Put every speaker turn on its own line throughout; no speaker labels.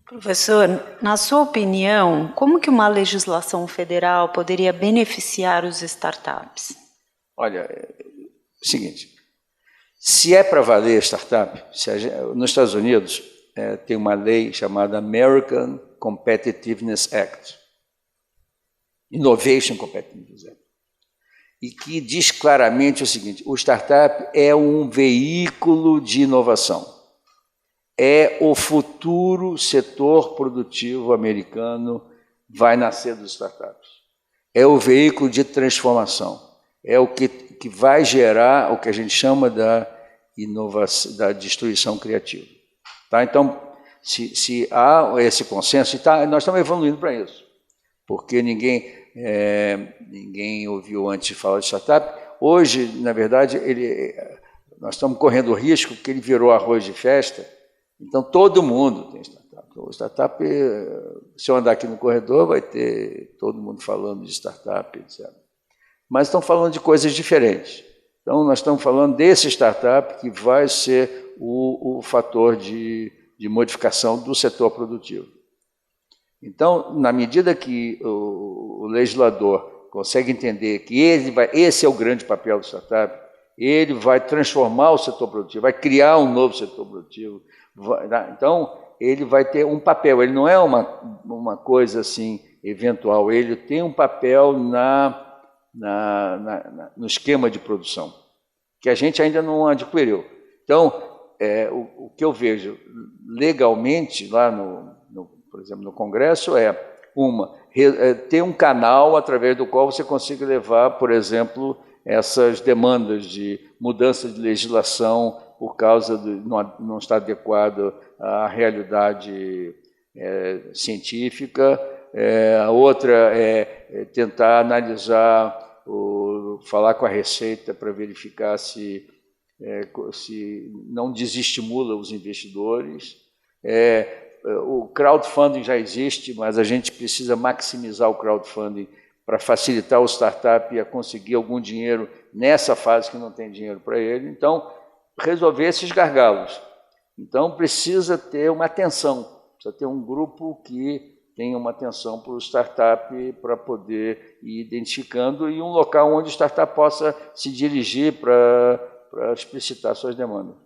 Professor, na sua opinião, como que uma legislação federal poderia beneficiar os startups?
Olha, é o seguinte, se é para valer startup, nos Estados Unidos tem uma lei chamada American Competitiveness Act, Innovation Competitiveness Act, e que diz claramente o seguinte: o startup é um veículo de inovação, é o futuro setor produtivo americano, vai nascer dos startups, é o veículo de transformação, é o que vai gerar o que a gente chama da inovação, da destruição criativa. Tá? Então, se há esse consenso, nós estamos evoluindo para isso, porque ninguém ouviu antes falar de startup. Hoje, na verdade, nós estamos correndo o risco que ele virou arroz de festa, então todo mundo tem startup. O startup, se eu andar aqui no corredor, vai ter todo mundo falando de startup, etc. Mas estão falando de coisas diferentes. Então, nós estamos falando desse startup que vai ser o fator de modificação do setor produtivo. Então, na medida que o legislador consegue entender que esse é o grande papel do startup, ele vai transformar o setor produtivo, vai criar um novo setor produtivo. Então, ele vai ter um papel, ele não é uma coisa assim eventual, ele tem um papel no esquema de produção, que a gente ainda não adquiriu. Então, o que eu vejo legalmente lá, por exemplo, no Congresso, ter um canal através do qual você consiga levar, por exemplo, essas demandas de mudança de legislação por causa de não estar adequado à realidade científica. A outra é tentar analisar, falar com a Receita para verificar se não desestimula os investidores. O crowdfunding já existe, mas a gente precisa maximizar o crowdfunding para facilitar o startup a conseguir algum dinheiro nessa fase que não tem dinheiro para ele. Então, resolver esses gargalos. Então, precisa ter uma atenção, precisa ter um grupo que tenha uma atenção para o startup para poder ir identificando e um local onde o startup possa se dirigir para explicitar suas demandas.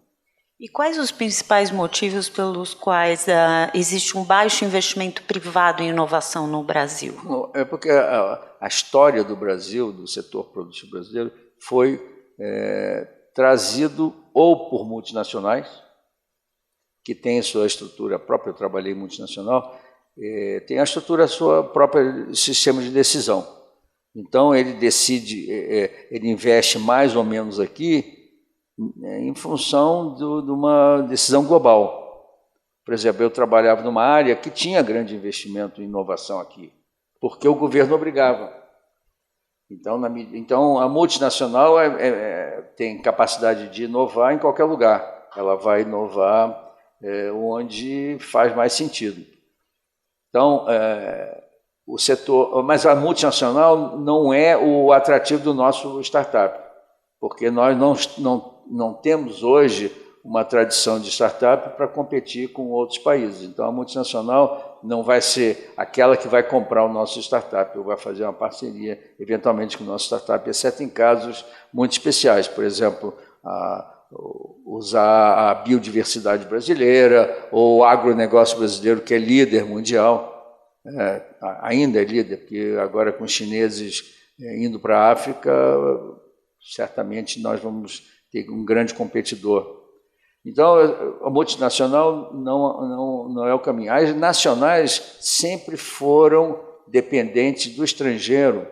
E quais os principais motivos pelos quais existe um baixo investimento privado em inovação no Brasil?
É porque a história do Brasil, do setor produtivo brasileiro, foi trazido ou por multinacionais, que tem a sua estrutura própria. Eu trabalhei em multinacional, tem a estrutura, sua própria sistema de decisão. Então, ele decide, ele investe mais ou menos aqui em função de uma decisão global. Por exemplo, eu trabalhava numa área que tinha grande investimento em inovação aqui, porque o governo obrigava. Então a multinacional tem capacidade de inovar em qualquer lugar. Ela vai inovar onde faz mais sentido. Então, o setor, mas a multinacional não é o atrativo do nosso startup, porque nós não temos hoje uma tradição de startup para competir com outros países. Então, a multinacional não vai ser aquela que vai comprar o nosso startup, ou vai fazer uma parceria, eventualmente, com o nosso startup, exceto em casos muito especiais. Por exemplo, usar a biodiversidade brasileira ou o agronegócio brasileiro, que é líder mundial. Ainda é líder, porque agora com os chineses indo para a África, certamente nós vamos ter um grande competidor. Então, a multinacional não é o caminho. As nacionais sempre foram dependentes do estrangeiro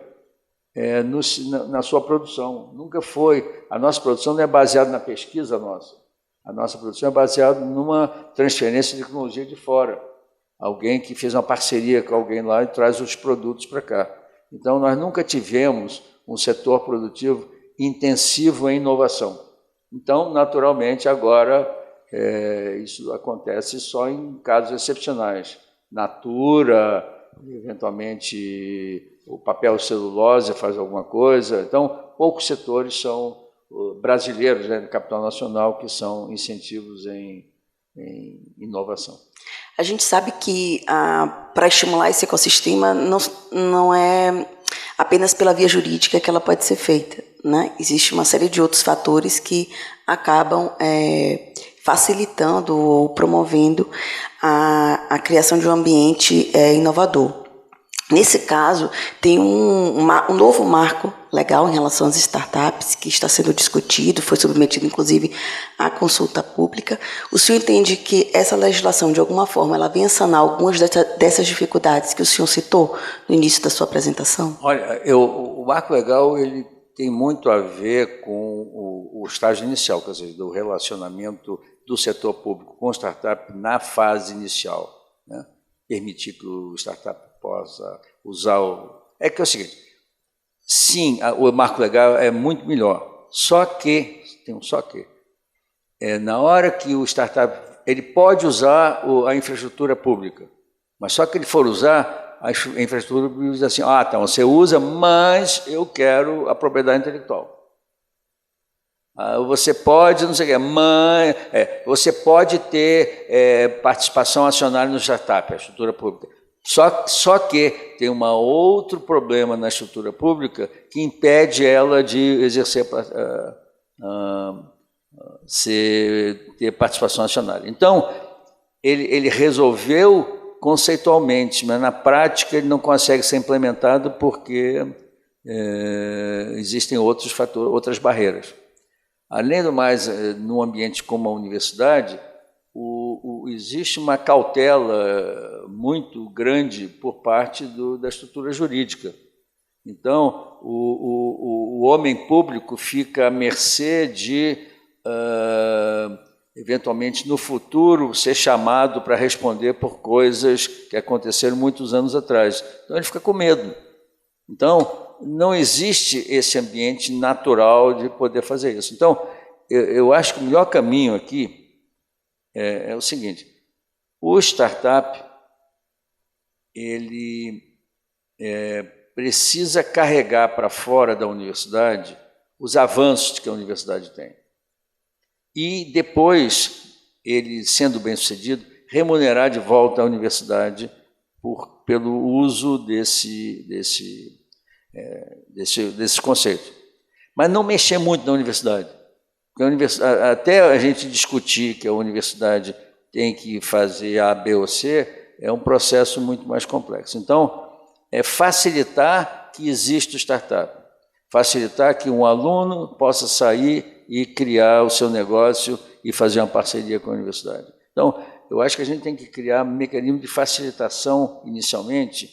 na sua produção. Nunca foi. A nossa produção não é baseada na pesquisa nossa. A nossa produção é baseada numa transferência de tecnologia de fora. Alguém que fez uma parceria com alguém lá e traz os produtos para cá. Então, nós nunca tivemos um setor produtivo intensivo em inovação. Então, naturalmente, agora isso acontece só em casos excepcionais. Natura, eventualmente o papel celulose faz alguma coisa. Então, poucos setores são brasileiros, no capital nacional, que são incentivos em em inovação.
A gente sabe que para estimular esse ecossistema não é apenas pela via jurídica que ela pode ser feita, né? Existe uma série de outros fatores que acabam facilitando ou promovendo a criação de um ambiente inovador. Nesse caso, tem um novo marco legal em relação às startups que está sendo discutido, foi submetido inclusive à consulta pública. O senhor entende que essa legislação, de alguma forma, ela vem a sanar algumas dessas dificuldades que o senhor citou no início da sua apresentação?
Olha, o marco legal ele tem muito a ver com o estágio inicial, quer dizer, do relacionamento do setor público com o startup na fase inicial, né? Permitir que o startup possa usar É que é o seguinte, sim, o marco legal é muito melhor, só que, tem um só que, na hora que o startup, ele pode usar a infraestrutura pública, mas só que ele for usar, a infraestrutura pública diz assim, então, você usa, mas eu quero a propriedade intelectual. Você pode, não sei o que, mas você pode ter participação acionária no startup, a estrutura pública. Só que tem um outro problema na estrutura pública que impede ela de exercer, ter participação acionária. Então, ele resolveu conceitualmente, mas na prática ele não consegue ser implementado porque existem outros fatores, outras barreiras. Além do mais, num ambiente como a universidade, existe uma cautela muito grande por parte da estrutura jurídica. Então, o homem público fica à mercê de, eventualmente, no futuro, ser chamado para responder por coisas que aconteceram muitos anos atrás. Então, ele fica com medo. Então, não existe esse ambiente natural de poder fazer isso. Então, eu acho que o melhor caminho aqui é o seguinte, o startup, ele precisa carregar para fora da universidade os avanços que a universidade tem. E depois, ele, sendo bem-sucedido, remunerar de volta a universidade pelo uso desse conceito. Mas não mexer muito na universidade. Até a gente discutir que a universidade tem que fazer A, B ou C, é um processo muito mais complexo. Então, facilitar que exista o startup, facilitar que um aluno possa sair e criar o seu negócio e fazer uma parceria com a universidade. Então, eu acho que a gente tem que criar um mecanismo de facilitação inicialmente,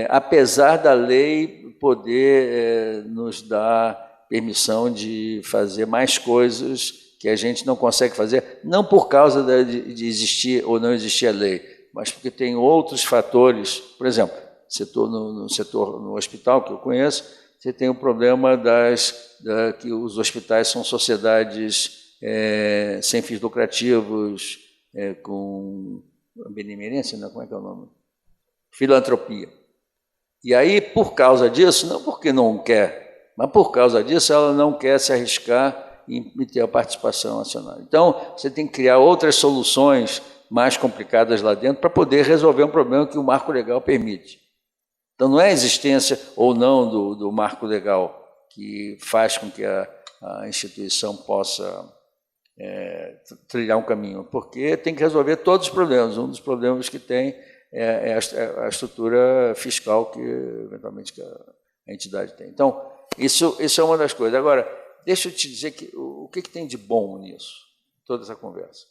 apesar da lei poder nos dar permissão de fazer mais coisas que a gente não consegue fazer, não por causa de existir ou não existir a lei, mas porque tem outros fatores. Por exemplo, no hospital que eu conheço, você tem o problema que os hospitais são sociedades sem fins lucrativos, com benemerência, não, como é que é o nome? Filantropia. E aí, por causa disso, não porque não quer, mas por causa disso ela não quer se arriscar em ter a participação acionária. Então, você tem que criar outras soluções mais complicadas lá dentro para poder resolver um problema que o marco legal permite. Então, não é a existência ou não do marco legal que faz com que a instituição possa trilhar um caminho, porque tem que resolver todos os problemas. Um dos problemas que tem é a estrutura fiscal que, eventualmente, que a entidade tem. Então, isso é uma das coisas. Agora, deixa eu te dizer o que tem de bom nisso, toda essa conversa.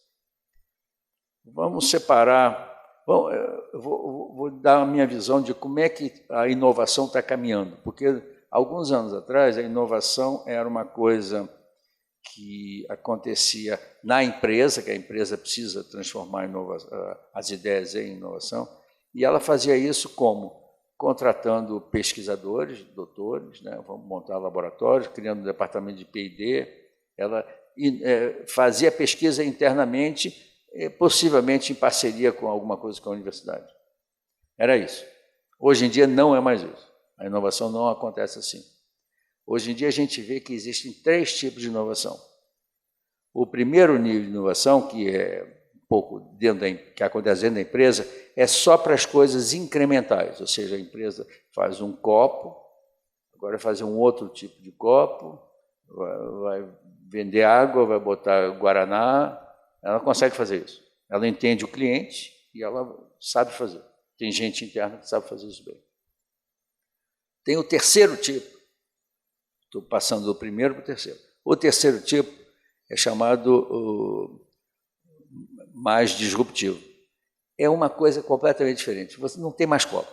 Vamos separar, eu vou dar a minha visão de como é que a inovação está caminhando, porque alguns anos atrás a inovação era uma coisa que acontecia na empresa, que a empresa precisa transformar as ideias em inovação, e ela fazia isso como? Contratando pesquisadores, doutores, né? Vamos montar laboratórios, criando um departamento de P&D, ela fazia pesquisa internamente, possivelmente em parceria com alguma coisa com a universidade. Era isso. Hoje em dia não é mais isso. A inovação não acontece assim. Hoje em dia a gente vê que existem 3 tipos de inovação. O primeiro nível de inovação, que é pouco que acontece dentro da empresa, é só para as coisas incrementais, ou seja, a empresa faz um copo, agora vai fazer um outro tipo de copo, vai vender água, vai botar guaraná, ela consegue fazer isso. Ela entende o cliente e ela sabe fazer. Tem gente interna que sabe fazer isso bem. Tem o terceiro tipo, estou passando do primeiro para o terceiro. O terceiro tipo é chamado mais disruptivo. É uma coisa completamente diferente. Você não tem mais copo.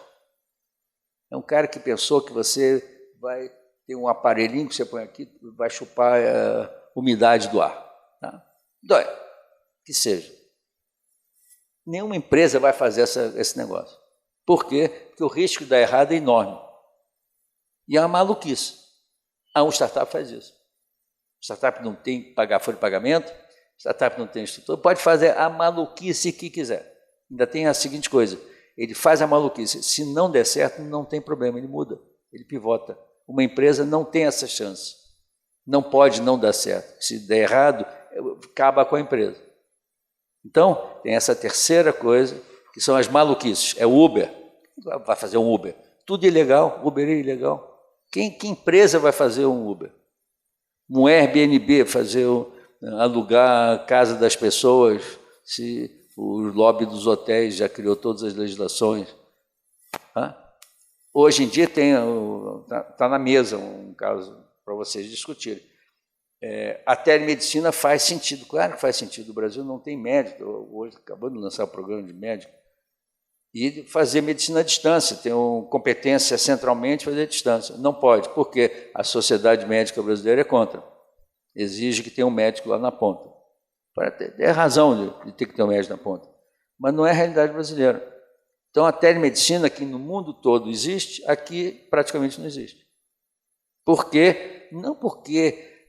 É um cara que pensou que você vai ter um aparelhinho que você põe aqui, vai chupar a umidade do ar. Tá? Dói, que seja. Nenhuma empresa vai fazer esse negócio. Por quê? Porque o risco de dar errado é enorme. E é uma maluquice. Um startup faz isso. Startup não tem folha de pagamento, startup não tem estrutura, pode fazer a maluquice que quiser. Ainda tem a seguinte coisa, ele faz a maluquice, se não der certo, não tem problema, ele muda, ele pivota. Uma empresa não tem essa chance, não pode não dar certo. Se der errado, acaba com a empresa. Então, tem essa terceira coisa, que são as maluquices. É o Uber, vai fazer um Uber. Tudo ilegal, Uber é ilegal. Que empresa vai fazer um Uber? Um Airbnb, alugar a casa das pessoas, se o lobby dos hotéis já criou todas as legislações. Hoje em dia está na mesa um caso para vocês discutirem. A telemedicina faz sentido, claro que faz sentido. O Brasil não tem médico, hoje acabou de lançar o programa de médico, e fazer medicina à distância, ter uma competência centralmente, fazer à distância. Não pode, porque a Sociedade Médica Brasileira é contra. Exige que tenha um médico lá na ponta. É razão de ter que ter um médico na ponta. Mas não é a realidade brasileira. Então, a telemedicina, que no mundo todo existe, aqui praticamente não existe. Por quê? Não porque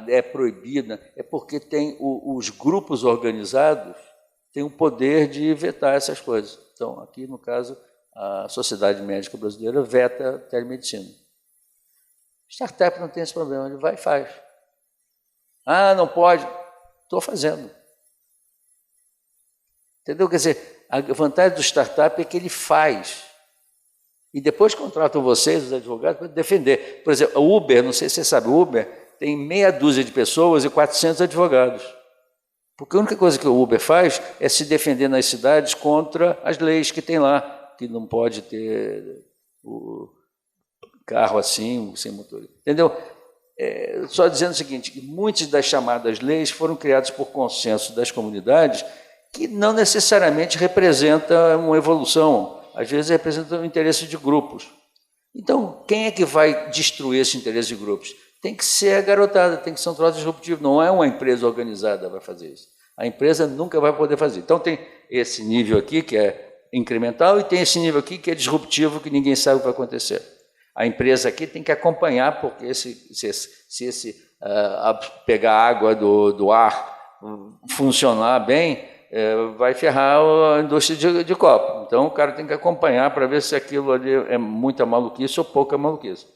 é proibida, é porque tem os grupos organizados têm o poder de vetar essas coisas. Então, aqui, no caso, a Sociedade Médica Brasileira veta a telemedicina. Startup não tem esse problema, ele vai e faz. Não pode. Estou fazendo. Entendeu? Quer dizer, a vantagem do startup é que ele faz. E depois contratam vocês, os advogados, para defender. Por exemplo, o Uber, não sei se você sabe, o Uber tem meia dúzia de pessoas e 400 advogados. Porque a única coisa que o Uber faz é se defender nas cidades contra as leis que tem lá, que não pode ter o carro assim, sem motorista. Entendeu? Só dizendo o seguinte, que muitas das chamadas leis foram criadas por consenso das comunidades, que não necessariamente representam uma evolução, às vezes representam o interesse de grupos. Então, quem é que vai destruir esse interesse de grupos? Tem que ser a garotada, tem que ser um troço disruptivo, não é uma empresa organizada que vai fazer isso. A empresa nunca vai poder fazer. Então, tem esse nível aqui, que é incremental, e tem esse nível aqui, que é disruptivo, que ninguém sabe o que vai acontecer. A empresa aqui tem que acompanhar, porque se pegar água do ar funcionar bem, vai ferrar a indústria de copo. Então, o cara tem que acompanhar para ver se aquilo ali é muita maluquice ou pouca maluquice.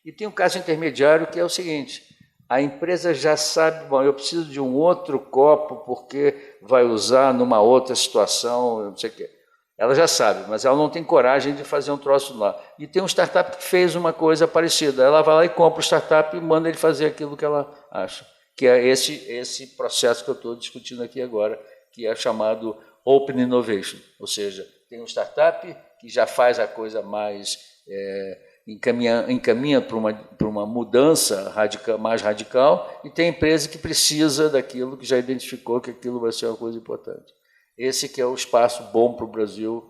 E tem um caso intermediário que é o seguinte, a empresa já sabe, bom, eu preciso de um outro copo porque vai usar numa outra situação, não sei o quê. Ela já sabe, mas ela não tem coragem de fazer um troço lá. E tem um startup que fez uma coisa parecida. Ela vai lá e compra o startup e manda ele fazer aquilo que ela acha. Que é esse processo que eu estou discutindo aqui agora, que é chamado Open Innovation. Ou seja, tem um startup que já faz a coisa mais... encaminha para uma mudança mais radical, e tem empresa que precisa daquilo, que já identificou que aquilo vai ser uma coisa importante. Esse que é o espaço bom para o Brasil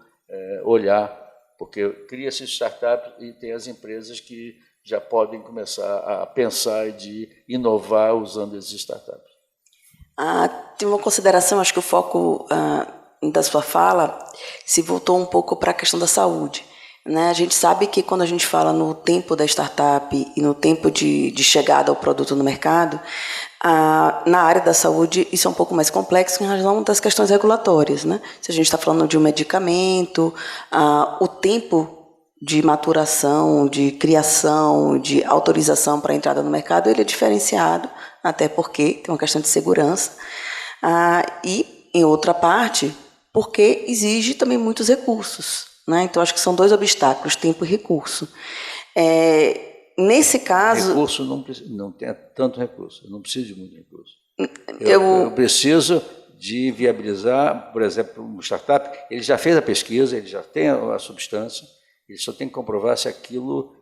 olhar, porque cria-se startup e tem as empresas que já podem começar a pensar de inovar usando esses startups.
Tem uma consideração, acho que o foco da sua fala se voltou um pouco para a questão da saúde. A gente sabe que quando a gente fala no tempo da startup e no tempo de chegada ao produto no mercado, na área da saúde isso é um pouco mais complexo em razão das questões regulatórias. Se a gente está falando de um medicamento, o tempo de maturação, de criação, de autorização para a entrada no mercado, ele é diferenciado, até porque tem uma questão de segurança. E em outra parte, porque exige também muitos recursos, né? Então, acho que são dois obstáculos, tempo e recurso. Nesse caso...
Recurso não tem tanto recurso, eu não preciso de muito recurso. Eu preciso de viabilizar, por exemplo, uma startup, ele já fez a pesquisa, ele já tem a substância, ele só tem que comprovar se aquilo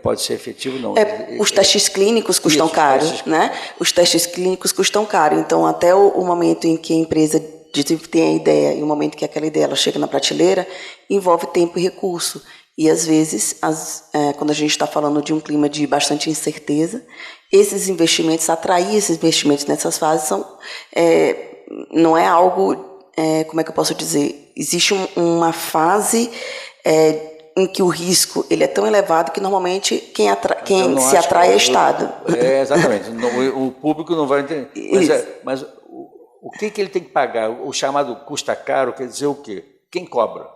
pode ser efetivo ou não.
Os testes clínicos custam caro, né? Os testes clínicos custam caro, então até o momento em que a empresa tem a ideia e o momento que aquela ideia ela chega na prateleira, envolve tempo e recurso. E, às vezes, quando a gente está falando de um clima de bastante incerteza, esses investimentos, atrair esses investimentos nessas fases, não é algo, como é que eu posso dizer? Existe uma fase em que o risco ele é tão elevado que, normalmente, quem se atrai é o Estado.
Exatamente. O público não vai entender. Mas o que ele tem que pagar? O chamado custa caro quer dizer o quê? Quem cobra?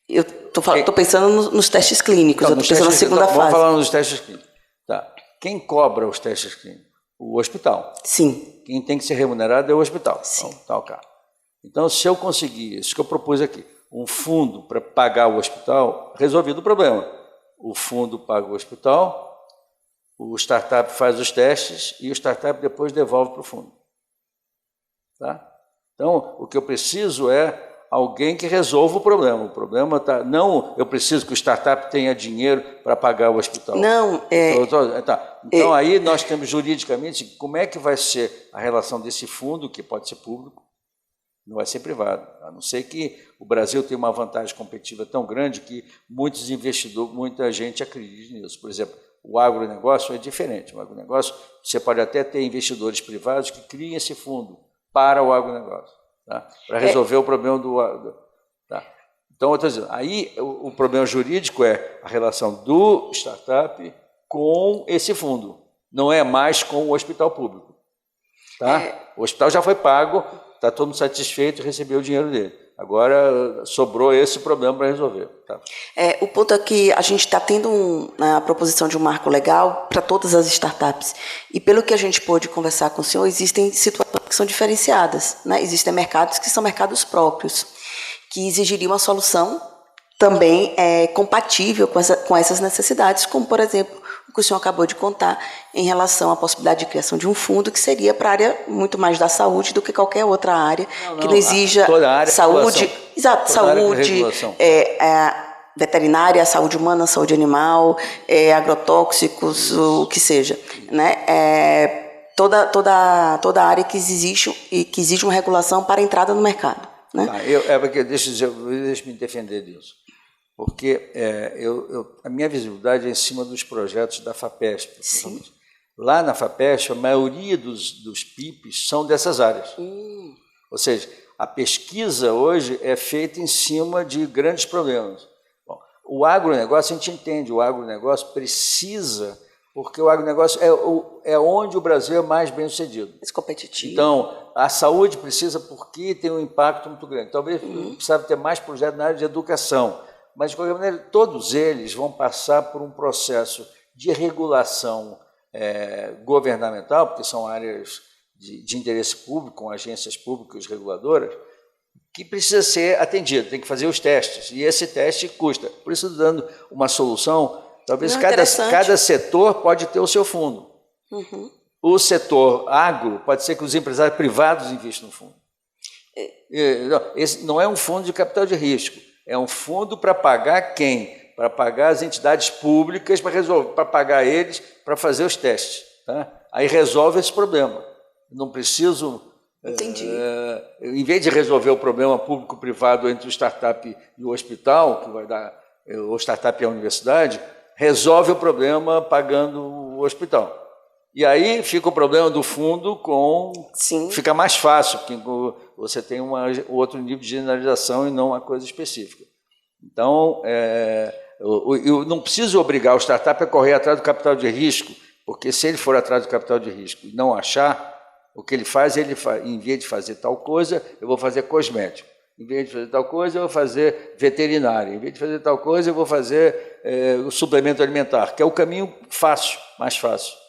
Eu estou pensando nos testes clínicos, eu estou pensando na segunda fase.
Vamos falar nos testes clínicos. Tá. Quem cobra os testes clínicos? O hospital.
Sim.
Quem tem que ser remunerado é o hospital.
Sim.
Então, se eu conseguir, isso que eu propus aqui, um fundo para pagar o hospital, resolvido o problema. O fundo paga o hospital, o startup faz os testes e o startup depois devolve para o fundo. Tá? Então, o que eu preciso é alguém que resolva o problema. O problema está... Não, eu preciso que o startup tenha dinheiro para pagar o hospital.
Não,
Então, aí nós temos juridicamente como é que vai ser a relação desse fundo, que pode ser público, não vai ser privado. A não ser que o Brasil tenha uma vantagem competitiva tão grande que muitos investidores, muita gente acredite nisso. Por exemplo, o agronegócio é diferente. O agronegócio, você pode até ter investidores privados que criem esse fundo para o agronegócio. Tá? Para resolver o problema tá? Então, eu estou dizendo, aí o problema jurídico é a relação do startup com esse fundo, não é mais com o hospital público. Tá? O hospital já foi pago, está todo mundo satisfeito e recebeu o dinheiro dele. Agora sobrou esse problema para resolver. Tá?
O ponto é que a gente está tendo a proposição de um marco legal para todas as startups. E pelo que a gente pôde conversar com o senhor, existem situações que são diferenciadas, né? Existem mercados que são mercados próprios, que exigiriam uma solução também compatível com essas necessidades, como, por exemplo, o que o senhor acabou de contar em relação à possibilidade de criação de um fundo que seria para a área muito mais da saúde do que qualquer outra área que não exija
toda a área
saúde, saúde, veterinária, saúde humana, saúde animal, agrotóxicos, o que seja, né? Toda a área que exige uma regulação para a entrada no mercado, né?
Porque deixa eu me defender disso. Porque a minha visibilidade é em cima dos projetos da FAPESP. Lá na FAPESP, a maioria dos PIPs são dessas áreas. Ou seja, a pesquisa hoje é feita em cima de grandes problemas. Bom, o agronegócio, a gente entende, o agronegócio precisa, porque o agronegócio é onde o Brasil é mais bem sucedido.
Mais competitivo.
Então, a saúde precisa porque tem um impacto muito grande. Talvez precisava ter mais projetos na área de educação. Mas, de qualquer maneira, todos eles vão passar por um processo de regulação governamental, porque são áreas de interesse público, com agências públicas reguladoras, que precisa ser atendido, tem que fazer os testes, e esse teste custa. Por isso, dando uma solução, talvez cada setor pode ter o seu fundo. O setor agro, pode ser que os empresários privados investam no fundo. Esse não é um fundo de capital de risco. É um fundo para pagar quem? Para pagar as entidades públicas, para pagar eles, para fazer os testes. Tá? Aí resolve esse problema. Não preciso...
Entendi.
Em vez de resolver o problema público-privado entre o startup e o hospital, que vai dar o startup e a universidade, resolve o problema pagando o hospital. E aí fica o problema do fundo fica mais fácil, porque você tem outro nível de generalização e não uma coisa específica. Então, eu não preciso obrigar o startup a correr atrás do capital de risco, porque se ele for atrás do capital de risco e não achar, o que ele faz, em vez de fazer tal coisa, eu vou fazer cosmético. Em vez de fazer tal coisa, eu vou fazer veterinária. Em vez de fazer tal coisa, eu vou fazer o suplemento alimentar, que é o caminho fácil, mais fácil.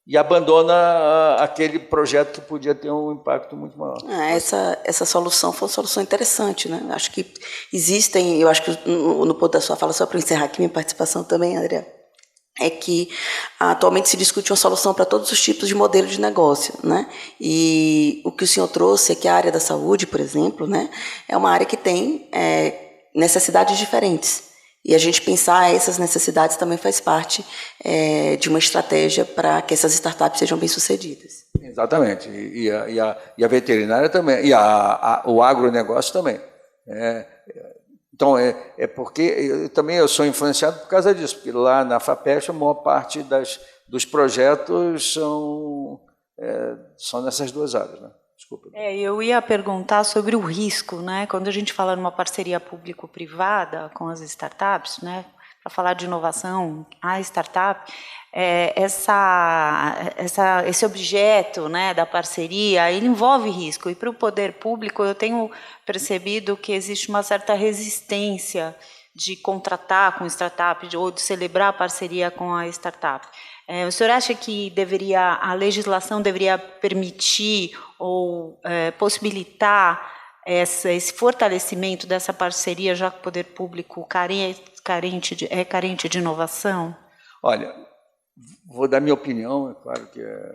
e abandona aquele projeto que podia ter um impacto muito maior.
Essa solução foi uma solução interessante, né? Acho que existem, eu acho que no ponto da sua fala, só para encerrar aqui minha participação também, André, é que atualmente se discute uma solução para todos os tipos de modelo de negócio, né? E o que o senhor trouxe é que a área da saúde, por exemplo, né, é uma área que tem necessidades diferentes. E a gente pensar essas necessidades também faz parte de uma estratégia para que essas startups sejam bem-sucedidas.
Exatamente. E a veterinária também, e o agronegócio também. Então, porque eu sou influenciado por causa disso, porque lá na FAPESP a maior parte dos projetos são nessas duas áreas, né? Desculpa.
Eu ia perguntar sobre o risco, né? Quando a gente fala numa parceria público-privada com as startups, né? Para falar de inovação, a startup, esse objeto, né, da parceria, ele envolve risco. E para o poder público, eu tenho percebido que existe uma certa resistência de contratar com startup ou de celebrar a parceria com a startup. O senhor acha que a legislação deveria permitir ou possibilitar esse fortalecimento dessa parceria, já que o poder público é carente de inovação?
Olha, vou dar minha opinião, é claro que é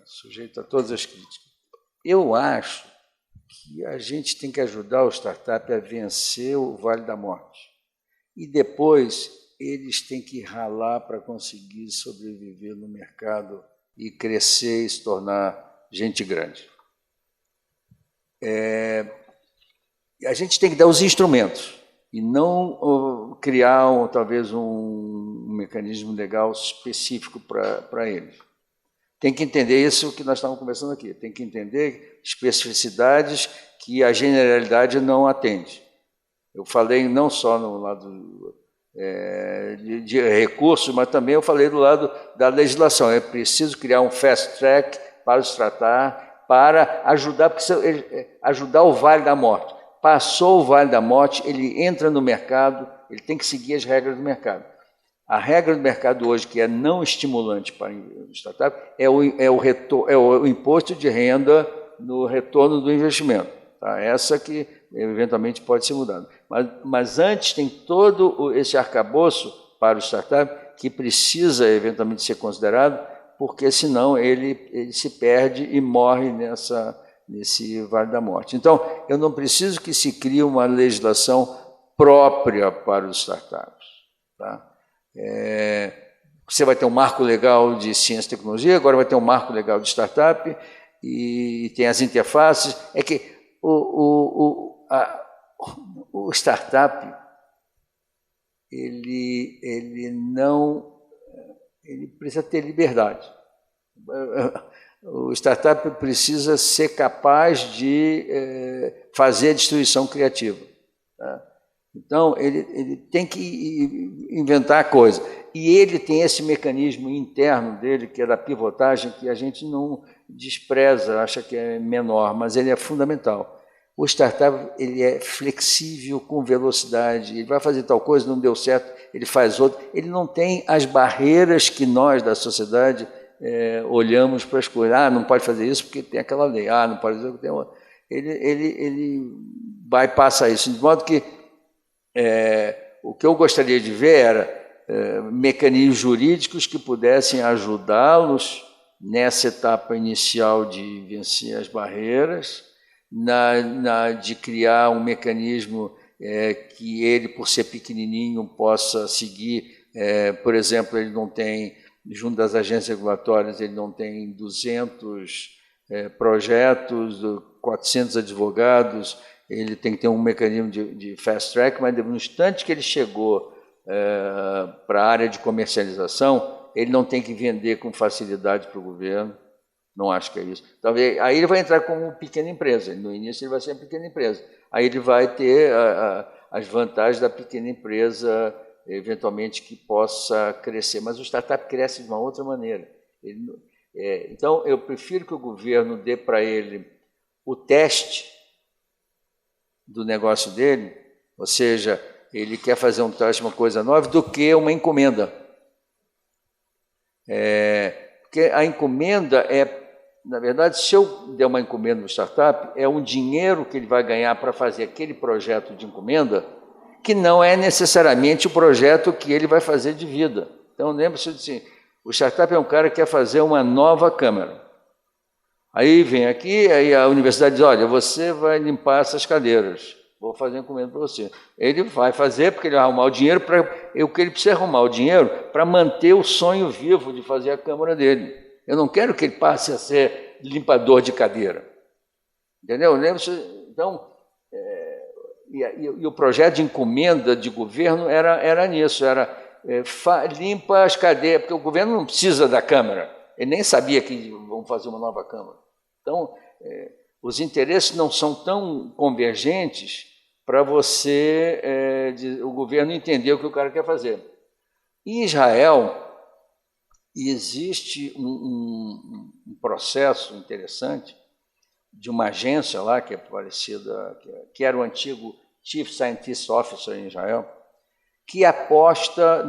sujeito a todas as críticas. Eu acho que a gente tem que ajudar o startup a vencer o Vale da Morte. E depois eles têm que ralar para conseguir sobreviver no mercado e crescer e se tornar gente grande. A gente tem que dar os instrumentos e não criar talvez um mecanismo legal específico para eles. Tem que entender isso que nós estamos conversando aqui, tem que entender especificidades que a generalidade não atende. Eu falei não só no lado de recursos, mas também eu falei do lado da legislação. É preciso criar um fast track para os tratar, para ajudar o Vale da Morte. Passou o Vale da Morte, ele entra no mercado, ele tem que seguir as regras do mercado. A regra do mercado hoje, que é não estimulante para o startup, é o imposto de renda no retorno do investimento. Tá? Essa que eventualmente pode ser mudada. Mas antes tem todo esse arcabouço para o startup que precisa eventualmente ser considerado, porque senão ele se perde e morre nesse Vale da Morte. Então, eu não preciso que se crie uma legislação própria para os startups. Tá? Você vai ter um marco legal de ciência e tecnologia, agora vai ter um marco legal de startup, e tem as interfaces. É que o startup ele precisa ter liberdade. O startup precisa ser capaz de fazer a destruição criativa. Tá? Então, ele tem que inventar coisa. E ele tem esse mecanismo interno dele, que é da pivotagem, que a gente não despreza, acha que é menor, mas ele é fundamental. O startup ele é flexível com velocidade, ele vai fazer tal coisa, não deu certo, ele faz outra. Ele não tem as barreiras que nós, da sociedade, olhamos para as coisas. Não pode fazer isso porque tem aquela lei. Não pode fazer porque tem outra. Ele bypassa isso, de modo que o que eu gostaria de ver era mecanismos jurídicos que pudessem ajudá-los nessa etapa inicial de vencer as barreiras, de criar um mecanismo que ele, por ser pequenininho, possa seguir. Por exemplo, ele não tem, junto das agências regulatórias, ele não tem 200 projetos, 400 advogados, ele tem que ter um mecanismo de fast track, mas no instante que ele chegou para a área de comercialização, ele não tem que vender com facilidade para o governo, não acho que é isso. Talvez, aí ele vai entrar como pequena empresa, no início ele vai ser uma pequena empresa, aí ele vai ter as vantagens da pequena empresa, eventualmente que possa crescer, mas o startup cresce de uma outra maneira. Então, eu prefiro que o governo dê para ele o teste do negócio dele, ou seja, ele quer fazer um teste, uma coisa nova, do que uma encomenda. Porque a encomenda na verdade, se eu der uma encomenda no startup, é um dinheiro que ele vai ganhar para fazer aquele projeto de encomenda, que não é necessariamente o projeto que ele vai fazer de vida. Então, lembre-se assim, o startup é um cara que quer fazer uma nova câmera. Aí vem aqui, aí a universidade diz, olha, você vai limpar essas cadeiras, vou fazer encomenda para você. Ele vai fazer, porque ele vai arrumar o dinheiro, o que ele precisa arrumar o dinheiro para manter o sonho vivo de fazer a câmera dele. Eu não quero que ele passe a ser limpador de cadeira. Entendeu? Então, e o projeto de encomenda de governo era nisso, limpa as cadeiras, porque o governo não precisa da câmera, ele nem sabia que vão fazer uma nova câmara. Então, os interesses não são tão convergentes para o governo entender o que o cara quer fazer. Em Israel, existe um processo interessante de uma agência lá, que é parecida, que era o antigo Chief Scientist Officer em Israel, que aposta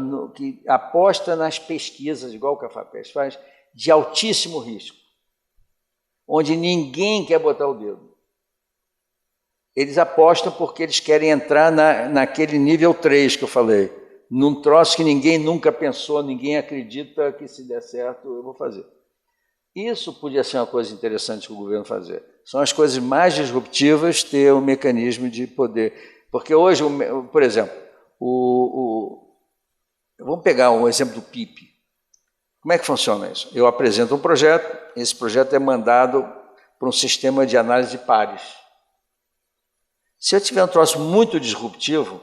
nas pesquisas, igual o Cafapest faz, de altíssimo risco, onde ninguém quer botar o dedo. Eles apostam porque eles querem entrar naquele nível 3 que eu falei, num troço que ninguém nunca pensou, ninguém acredita que se der certo eu vou fazer. Isso podia ser uma coisa interessante para o governo fazer. São as coisas mais disruptivas ter um mecanismo de poder. Porque hoje, por exemplo, vamos pegar um exemplo do PIP. Como é que funciona isso? Eu apresento um projeto, esse projeto é mandado para um sistema de análise de pares. Se eu tiver um troço muito disruptivo,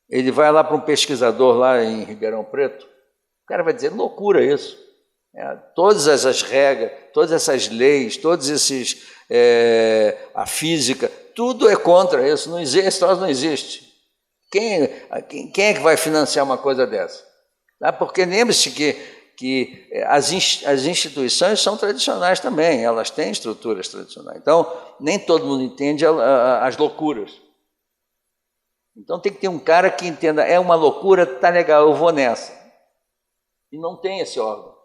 ele vai lá para um pesquisador lá em Ribeirão Preto, o cara vai dizer, loucura isso. Todas essas regras, todas essas leis, a física, tudo é contra isso, não existe, esse troço não existe. Quem é que vai financiar uma coisa dessa? Porque lembre-se que as instituições são tradicionais também, elas têm estruturas tradicionais. Então, nem todo mundo entende as loucuras. Então tem que ter um cara que entenda, é uma loucura, tá legal, eu vou nessa. E não tem esse órgão.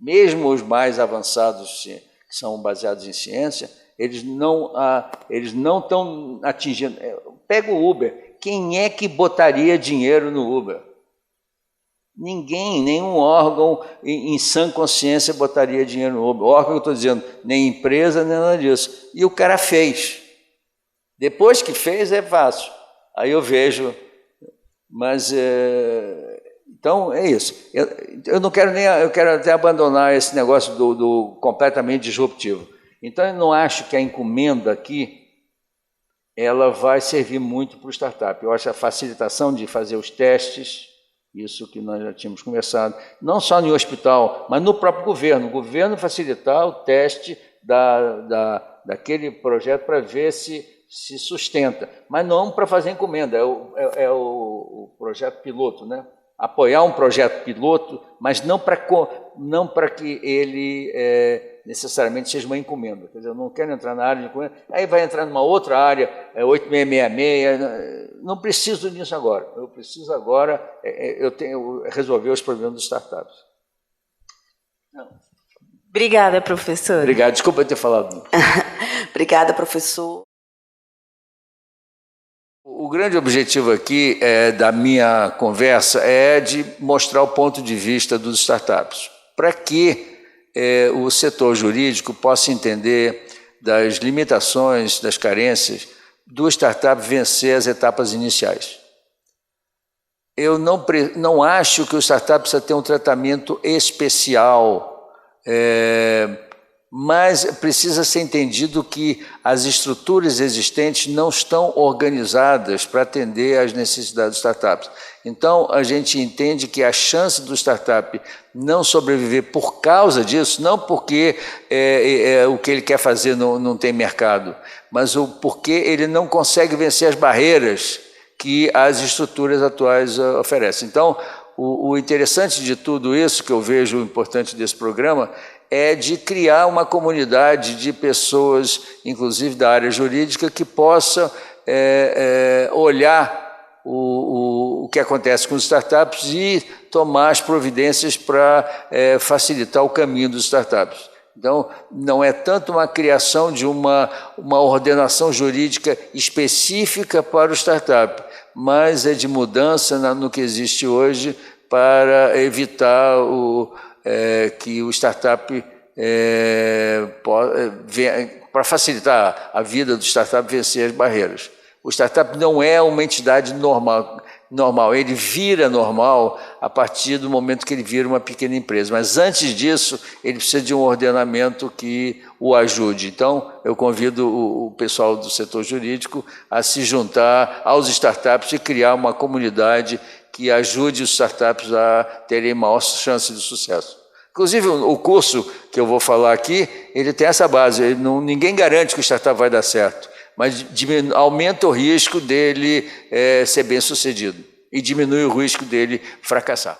Mesmo os mais avançados, que são baseados em ciência, eles não estão atingindo. Pega o Uber. Quem é que botaria dinheiro no Uber? Ninguém, nenhum órgão em sã consciência botaria dinheiro no Uber. O órgão que eu estou dizendo, nem empresa, nem nada disso. E o cara fez. Depois que fez, é fácil. Aí eu vejo, mas então é isso. Eu não quero eu quero até abandonar esse negócio do completamente disruptivo. Então eu não acho que a encomenda aqui ela vai servir muito para o startup. Eu acho a facilitação de fazer os testes, isso que nós já tínhamos conversado, não só no hospital, mas no próprio governo. O governo facilitar o teste daquele projeto para ver se sustenta, mas não para fazer encomenda, é o projeto piloto, né? Apoiar um projeto piloto, mas não para que ele necessariamente seja uma encomenda. Quer dizer, eu não quero entrar na área de encomenda, aí vai entrar numa outra área, 8666, não preciso disso agora. Eu preciso agora, resolver os problemas dos startups. Não.
Obrigada, professor.
Obrigado, desculpa eu ter falado.
Obrigada, professor.
O grande objetivo aqui da minha conversa é de mostrar o ponto de vista dos startups, para que o setor jurídico possa entender das limitações, das carências do startup vencer as etapas iniciais. Eu não acho que o startup precisa ter um tratamento especial, mas precisa ser entendido que as estruturas existentes não estão organizadas para atender às necessidades das startups. Então, a gente entende que a chance do startup não sobreviver por causa disso, não porque o que ele quer fazer não tem mercado, mas porque ele não consegue vencer as barreiras que as estruturas atuais oferecem. Então, o interessante de tudo isso, que eu vejo o importante desse programa, é de criar uma comunidade de pessoas, inclusive da área jurídica, que possa olhar o que acontece com os startups e tomar as providências para facilitar o caminho dos startups. Então, não é tanto uma criação de uma ordenação jurídica específica para o startup, mas é de mudança no que existe hoje para evitar que o startup, para facilitar a vida do startup vencer as barreiras. O startup não é uma entidade normal, ele vira normal a partir do momento que ele vira uma pequena empresa, mas antes disso ele precisa de um ordenamento que o ajude. Então eu convido o pessoal do setor jurídico a se juntar aos startups e criar uma comunidade que ajude os startups a terem maior chance de sucesso. Inclusive o curso que eu vou falar aqui, ele tem essa base, ninguém garante que o startup vai dar certo, mas aumenta o risco dele ser bem sucedido e diminui o risco dele fracassar.